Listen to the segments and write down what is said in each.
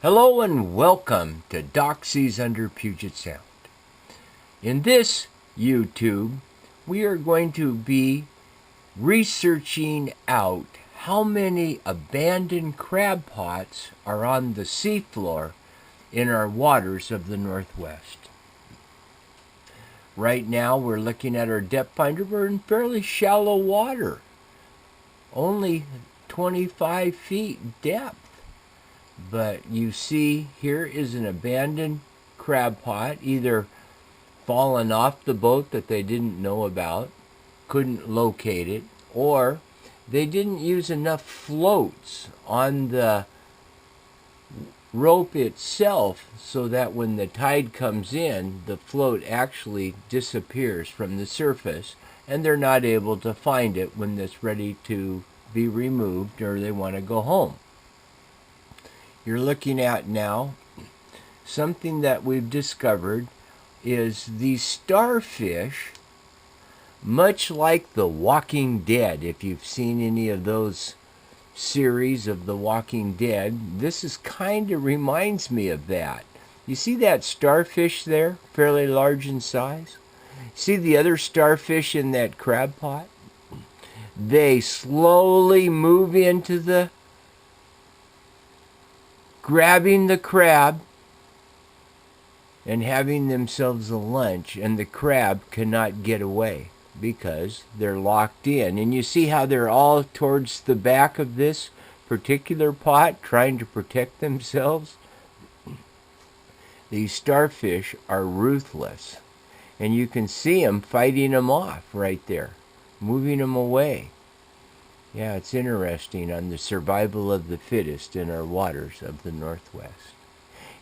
Hello and welcome to Doc Sees Under Puget Sound. In this YouTube, we are going to be researching out how many abandoned crab pots are on the seafloor in our waters of the Northwest. Right now, we're looking at our depth finder. We're in fairly shallow water, only 25 feet depth. But you see, here is an abandoned crab pot, either fallen off the boat that they didn't know about, couldn't locate it, or they didn't use enough floats on the rope itself so that when the tide comes in, the float actually disappears from the surface and they're not able to find it when it's ready to be removed or they want to go home. You're looking at now something that we've discovered is these starfish, much like The Walking Dead. If you've seen any of those series of The Walking Dead, this is kind of reminds me of that. You see that starfish there, fairly large in size? See the other starfish in that crab pot? They slowly move into the grabbing the crab and having themselves a lunch, and the crab cannot get away because they're locked in. And you see how they're all towards the back of this particular pot trying to protect themselves? These starfish are ruthless, and you can see them fighting them off right there, moving them away. Yeah, it's interesting on the survival of the fittest in our waters of the Northwest.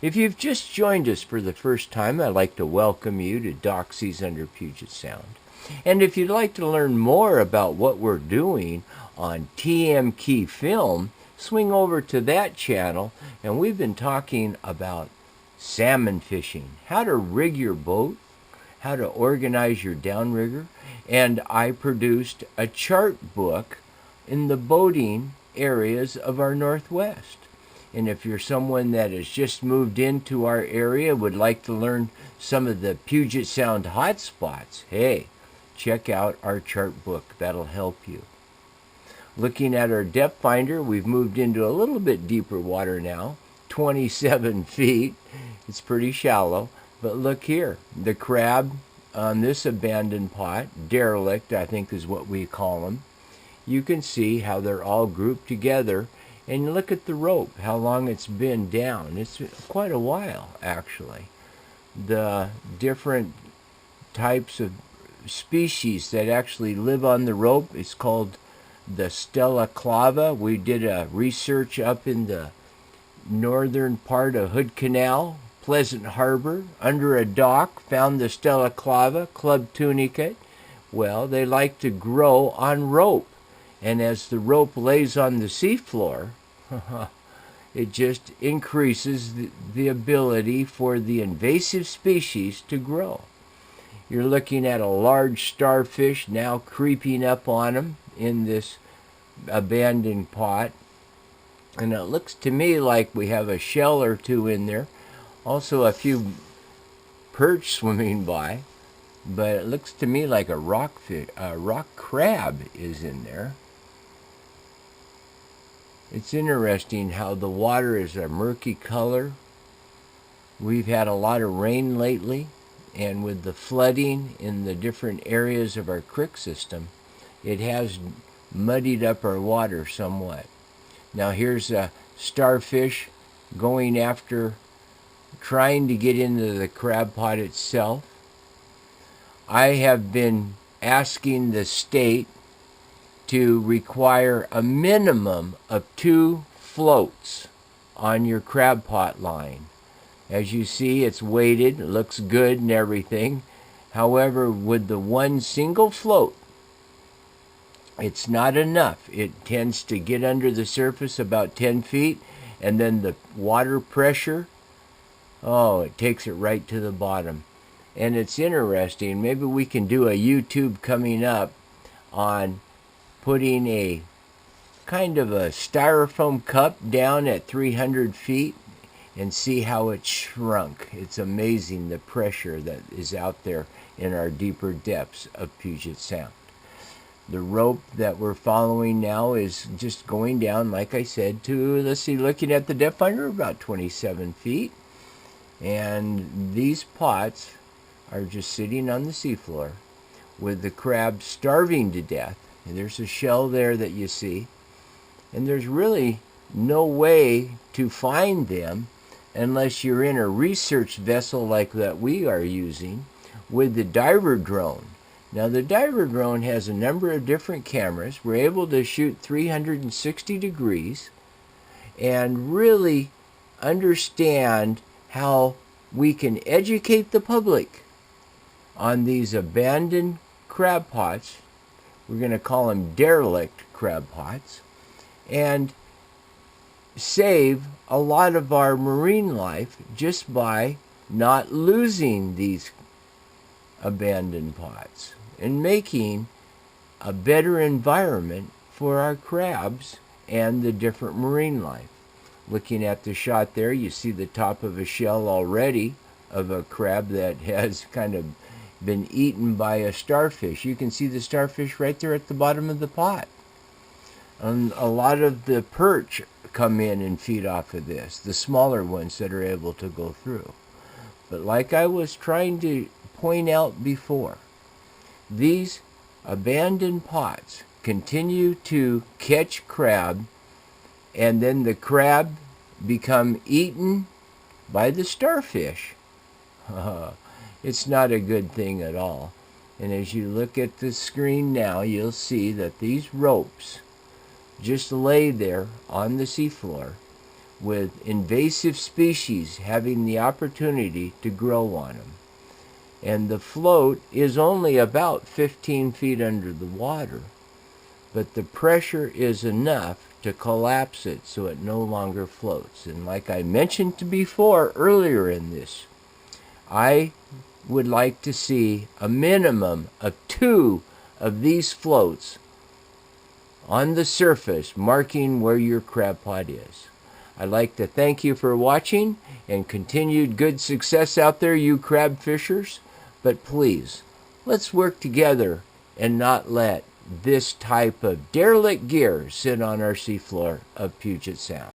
If you've just joined us for the first time, I'd like to welcome you to Doc Sees Under Puget Sound. And if you'd like to learn more about what we're doing on TMK Film, swing over to that channel, and we've been talking about salmon fishing, how to rig your boat, how to organize your downrigger, and I produced a chart book in the boating areas of our Northwest. And if you're someone that has just moved into our area, would like to learn some of the Puget Sound hotspots, hey, check out our chart book. That'll help you. Looking at our depth finder, we've moved into a little bit deeper water now, 27 feet. It's pretty shallow, but look here, the crab on this abandoned pot, derelict I think is what we call them. You can see how they're all grouped together, and look at the rope, how long it's been down. It's quite a while, actually. The different types of species that actually live on the rope is called the Stella clava. We did a research up in the northern part of Hood Canal, Pleasant Harbor, under a dock, found the Stella clava, club tunicate. Well, they like to grow on rope. And as the rope lays on the seafloor, it just increases the ability for the invasive species to grow. You're looking at a large starfish now creeping up on them in this abandoned pot. And it looks to me like we have a shell or two in there. Also a few perch swimming by. But it looks to me like a rock crab is in there. It's interesting how the water is a murky color. We've had a lot of rain lately, and with the flooding in the different areas of our creek system, it has muddied up our water somewhat. Now here's a starfish going after, trying to get into the crab pot itself. I have been asking the state to require a minimum of 2 floats on your crab pot line. As you see, it's weighted, it looks good and everything. However, with the one single float, it's not enough. It tends to get under the surface about 10 feet, and then the water pressure, it takes it right to the bottom. And it's interesting, maybe we can do a YouTube coming up on putting a kind of a styrofoam cup down at 300 feet and see how it's shrunk. It's amazing the pressure that is out there in our deeper depths of Puget Sound. The rope that we're following now is just going down, like I said, to, let's see, looking at the depth finder, about 27 feet. And these pots are just sitting on the seafloor with the crabs starving to death. And there's a shell there that you see. And there's really no way to find them unless you're in a research vessel like that we are using with the diver drone. Now the diver drone has a number of different cameras. We're able to shoot 360 degrees and really understand how we can educate the public on these abandoned crab pots. We're going to call them derelict crab pots, and save a lot of our marine life just by not losing these abandoned pots and making a better environment for our crabs and the different marine life. Looking at the shot there, you see the top of a shell already of a crab that has kind of been eaten by a starfish. You can see the starfish right there at the bottom of the pot. And a lot of the perch come in and feed off of this, the smaller ones that are able to go through. But like I was trying to point out before, these abandoned pots continue to catch crab, and then the crab become eaten by the starfish. It's not a good thing at all. And as you look at the screen now, you'll see that these ropes just lay there on the seafloor with invasive species having the opportunity to grow on them. And the float is only about 15 feet under the water, but the pressure is enough to collapse it so it no longer floats. And like I mentioned before earlier in this, I would like to see a minimum of 2 of these floats on the surface marking where your crab pot is. I'd like to thank you for watching and continued good success out there, you crab fishers. But please, let's work together and not let this type of derelict gear sit on our seafloor of Puget Sound.